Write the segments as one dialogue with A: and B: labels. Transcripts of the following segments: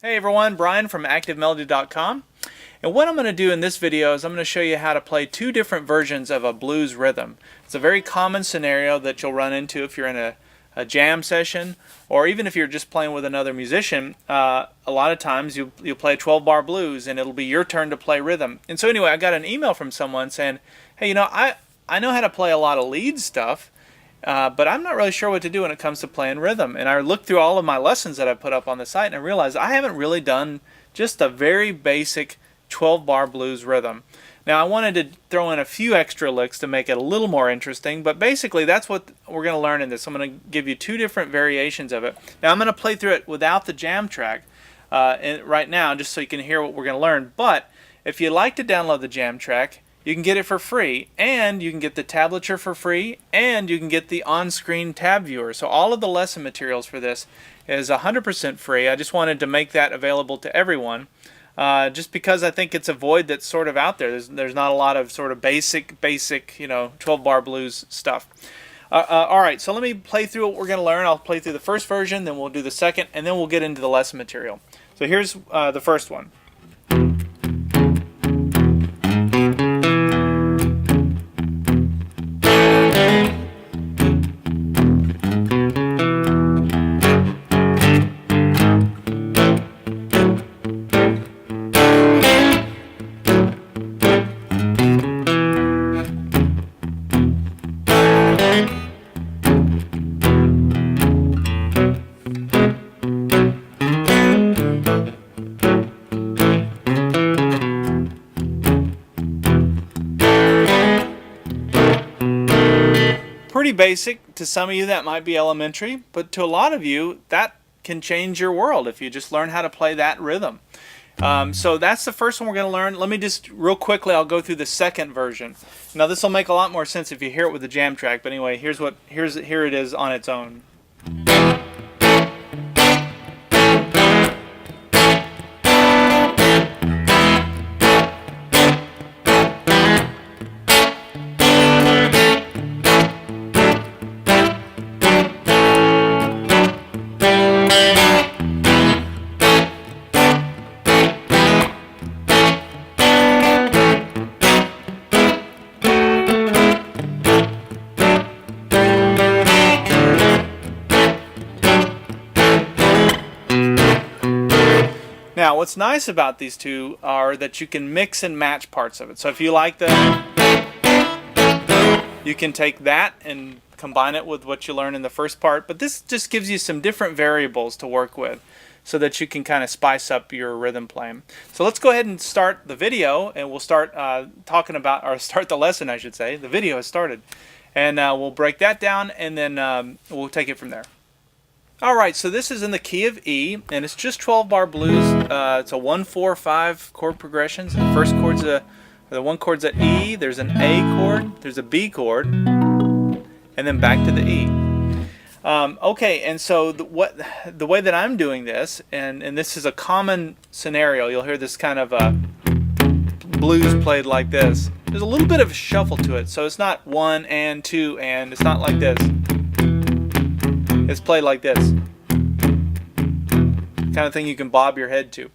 A: Hey everyone, Brian from ActiveMelody.com, and what I'm going to do in this video is I'm going to show you how to play two different versions of a blues rhythm. It's a very common scenario that you'll run into if you're in a jam session, or even if you're just playing with another musician. A lot of times you'll play a 12-bar blues and it'll be your turn to play rhythm. And so anyway, I got an email from someone saying, hey, I know how to play a lot of lead stuff, but I'm not really sure what to do when it comes to playing rhythm. And I looked through all of my lessons that I put up on the site and I realized I haven't really done just a very basic 12-bar blues rhythm. Now I wanted to throw in a few extra licks to make it a little more interesting, but basically that's what we're going to learn in this. I'm going to give you two different variations of it. Now I'm going to play through it without the jam track right now, just so you can hear what we're going to learn. But if you'd like to download the jam track, you can get it for free, and you can get the tablature for free, and you can get the on-screen tab viewer. So all of the lesson materials for this is 100% free. I just wanted to make that available to everyone, just because I think it's a void that's sort of out there. There's not a lot of sort of basic 12-bar blues stuff. All right, so let me play through what we're going to learn. I'll play through the first version, then we'll do the second, and then we'll get into the lesson material. So here's the first one. Pretty basic. To some of you that might be elementary, but to a lot of you that can change your world if you just learn how to play that rhythm. So that's the first one we're going to learn. Let me just real quickly, I'll go through the second version. Now this will make a lot more sense if you hear it with the jam track, but anyway, here it is on its own. Now, what's nice about these two are that you can mix and match parts of it. So if you like you can take that and combine it with what you learned in the first part. But this just gives you some different variables to work with so that you can kind of spice up your rhythm playing. So let's go ahead and start the video, and we'll start start the lesson, I should say. The video has started. And we'll break that down, and then we'll take it from there. Alright, so this is in the key of E, and it's just 12-bar blues. It's a 1-4-5 chord progression. So the first chord's the one chord's at E, there's an A chord, there's a B chord, and then back to the E. Okay, and so the way that I'm doing this, and this is a common scenario, you'll hear this kind of blues played like this. There's a little bit of a shuffle to it, so it's not 1 and 2 and, it's not like this. It's played like this. Kind of thing you can bob your head to.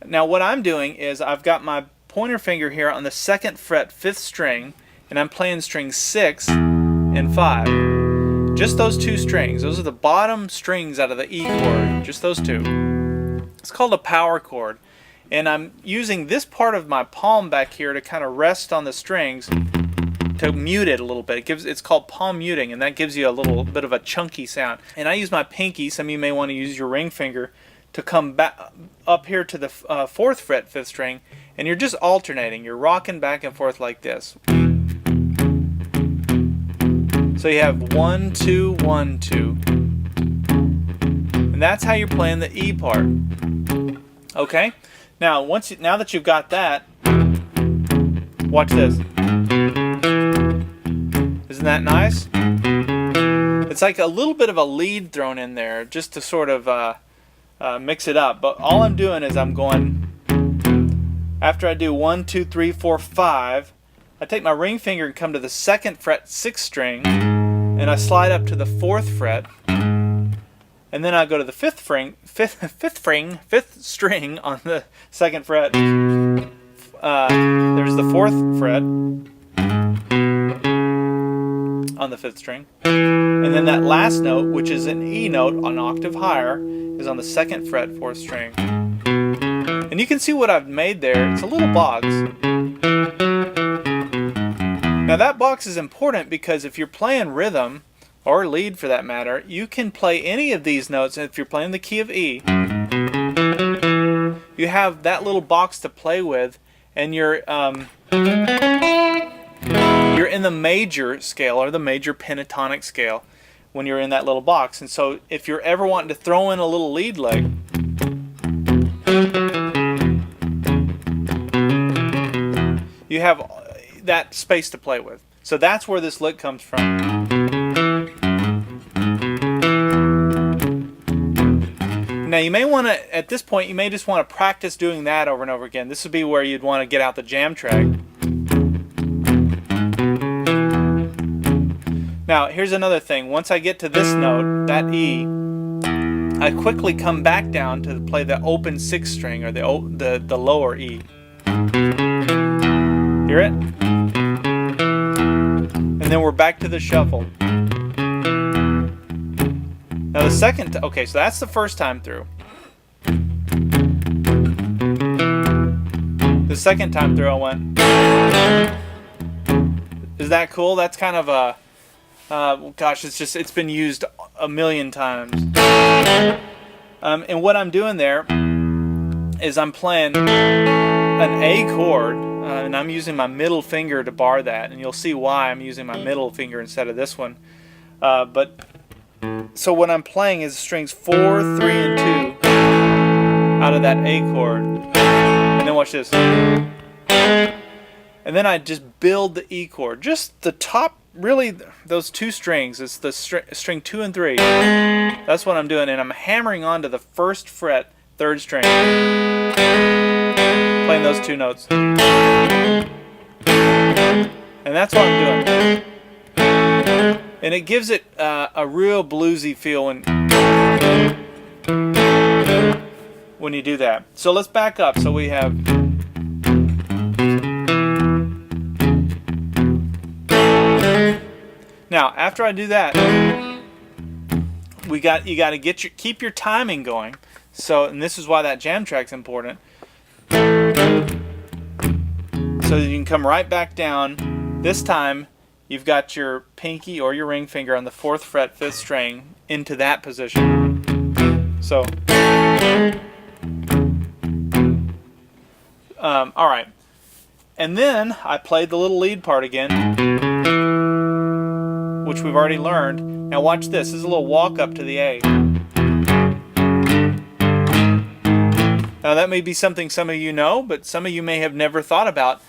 A: Now what I'm doing is I've got my pointer finger here on the 2nd fret 5th string, and I'm playing strings 6 and 5. Just those two strings. Those are the bottom strings out of the E chord. Just those two. It's called a power chord. And I'm using this part of my palm back here to kind of rest on the strings to mute it a little bit. It's called palm muting, and that gives you a little bit of a chunky sound. And I use my pinky. Some of you may want to use your ring finger to come back up here to the 4th fret 5th string, and you're just alternating. You're rocking back and forth like this. So you have 1 2 1 2, and that's how you're playing the E part. Okay. Now now that you've got that, watch this. Isn't that nice? It's like a little bit of a lead thrown in there just to sort of mix it up. But all I'm doing is I'm going, after I do 1, 2, 3, 4, 5, I take my ring finger and come to the 2nd fret 6th string, and I slide up to the 4th fret, and then I go to the fifth string on the 2nd fret. There's the 4th fret on the 5th string, and then that last note, which is an E note, an octave higher, is on the 2nd fret, 4th string. And you can see what I've made there. It's a little box. Now that box is important because if you're playing rhythm, or lead for that matter, you can play any of these notes. And if you're playing the key of E, you have that little box to play with, and you're in the major scale, or the major pentatonic scale, when you're in that little box. And so if you're ever wanting to throw in a little lead leg, you have that space to play with. So that's where this lick comes from. Now you may want to, at this point, you may just want to practice doing that over and over again. This would be where you'd want to get out the jam track. Now here's another thing. Once I get to this note, that E, I quickly come back down to play the open 6th string, or the lower E. Hear it? And then we're back to the shuffle. Now the second, okay, so that's the first time through. The second time through I went. Is that cool? That's kind of a, gosh, it's been used a million times. And what I'm doing there is I'm playing an A chord, and I'm using my middle finger to bar that, and you'll see why I'm using my middle finger instead of this one. So what I'm playing is strings 4, 3, and 2 out of that A chord, and then watch this. And then I just build the E chord, just the top, really those 2 strings. It's the string 2 and 3. That's what I'm doing, and I'm hammering onto the 1st fret, 3rd string, playing those 2 notes, and that's what I'm doing. And it gives it a real bluesy feel when you do that. So let's back up. So we have now after I do that, you got to keep your timing going. So, and this is why that jam track's important. So you can come right back down. This time you've got your pinky or your ring finger on the 4th fret, 5th string into that position. So, all right. And then I played the little lead part again, which we've already learned. Now watch this. This is a little walk up to the A. Now that may be something some of you know, but some of you may have never thought about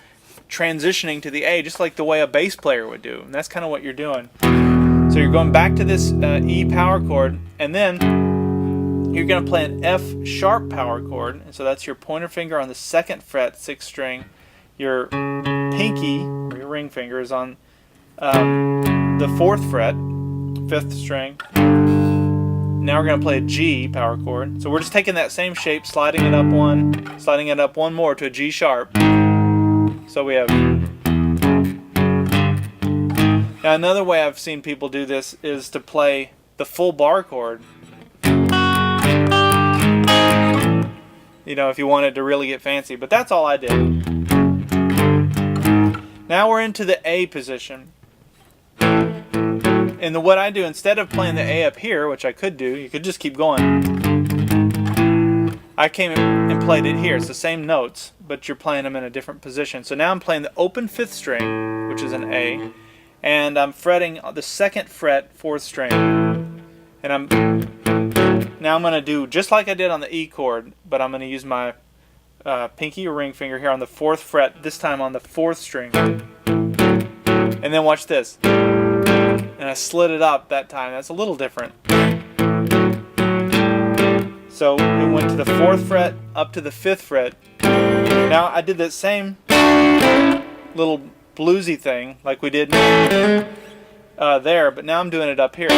A: transitioning to the A, just like the way a bass player would do. And that's kind of what you're doing. So you're going back to this E power chord, and then you're going to play an F sharp power chord. And so that's your pointer finger on the 2nd fret, 6th string. Your pinky, or your ring finger, is on the 4th fret, 5th string. Now we're going to play a G power chord. So we're just taking that same shape, sliding it up one more to a G sharp. So we have. Now another way I've seen people do this is to play the full bar chord. You know, if you wanted to really get fancy, but that's all I did. Now we're into the A position. And what I do, instead of playing the A up here, which I could do, you could just keep going. I came and played it here. It's the same notes, but you're playing them in a different position. So now I'm playing the open 5th string, which is an A, and I'm fretting the 2nd fret, 4th string. And now I'm going to do just like I did on the E chord, but I'm going to use my pinky or ring finger here on the 4th fret, this time on the 4th string. And then watch this. And I slid it up that time. That's a little different. So we went to the 4th fret up to the 5th fret. Now I did that same little bluesy thing like we did there, but now I'm doing it up here.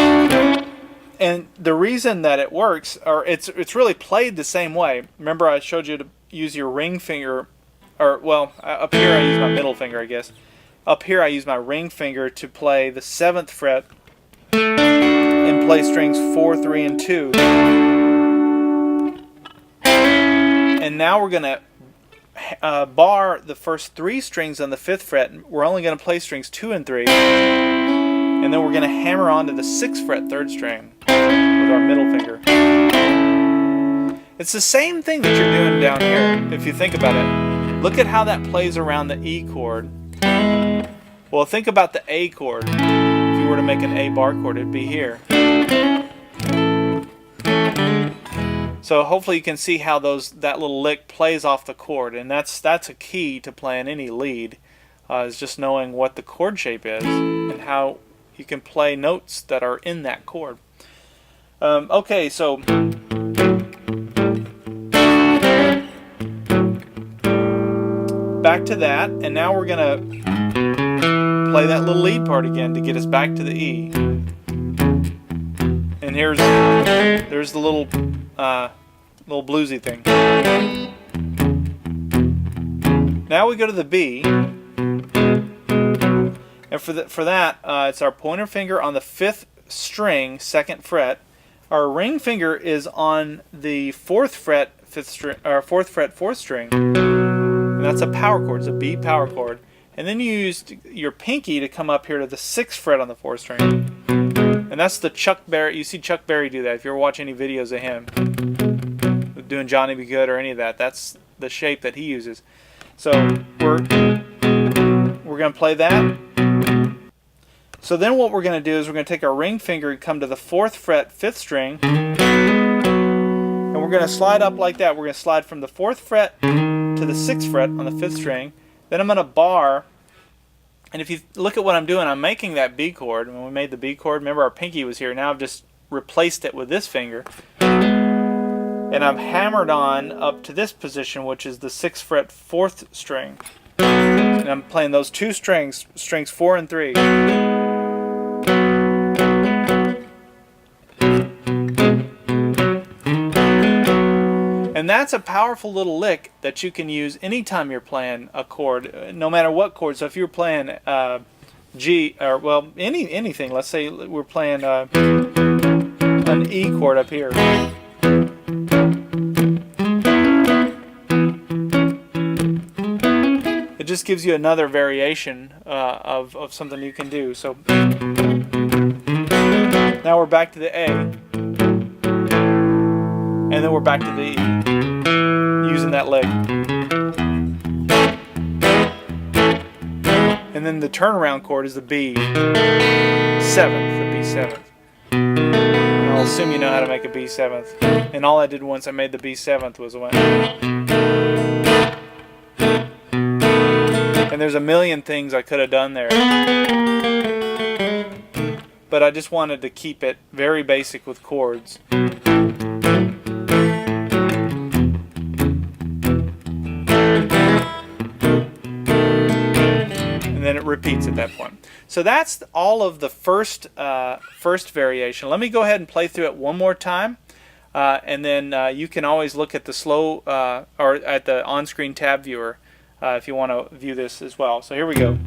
A: And the reason that it works, or it's really played the same way. Remember I showed you to use your ring finger, or well, up here I use my middle finger, I guess. Up here I use my ring finger to play the 7th fret and play strings 4, 3, and 2. And now we're going to bar the first 3 strings on the 5th fret. We're only going to play strings 2 and 3. And then we're going to hammer onto the 6th fret 3rd string with our middle finger. It's the same thing that you're doing down here, if you think about it. Look at how that plays around the E chord. Well, think about the A chord. If you were to make an A bar chord, it'd be here. So hopefully you can see how that little lick plays off the chord, and that's a key to playing any lead, is just knowing what the chord shape is and how you can play notes that are in that chord. Okay, so back to that, and now we're gonna play that little lead part again to get us back to the E. And there's the little bluesy thing. Now we go to the B, and for that it's our pointer finger on the 5th string, 2nd fret. Our ring finger is on the 4th fret, 5th string, or 4th fret, 4th string, and that's a power chord. It's a B power chord. And then you used your pinky to come up here to the 6th fret on the 4th string. And that's the Chuck Berry. You see Chuck Berry do that if you ever watch any videos of him doing Johnny Be Good or any of that. That's the shape that he uses. So we're going to play that. So then what we're going to do is we're going to take our ring finger and come to the 4th fret, 5th string. And we're going to slide up like that. We're going to slide from the 4th fret to the 6th fret on the 5th string. Then I'm going to bar, and if you look at what I'm doing, I'm making that B chord. When we made the B chord, remember our pinky was here. Now I've just replaced it with this finger. And I've hammered on up to this position, which is the 6th fret, 4th string. And I'm playing those 2 strings, strings 4 and 3. And that's a powerful little lick that you can use anytime you're playing a chord, no matter what chord. So if you're playing G, or well, anything. Let's say we're playing an E chord up here. It just gives you another variation of something you can do. So now we're back to the A, and then we're back to the E, using that lick. And then the turnaround chord is the B7th, the B7th. And I'll assume you know how to make a B7th. And all I did once I made the B7th was went. And there's a million things I could have done there. But I just wanted to keep it very basic with chords. And then it repeats at that point. So that's all of the first variation. Let me go ahead and play through it one more time, and then you can always look at the slow or at the on-screen tab viewer if you want to view this as well. So here we go.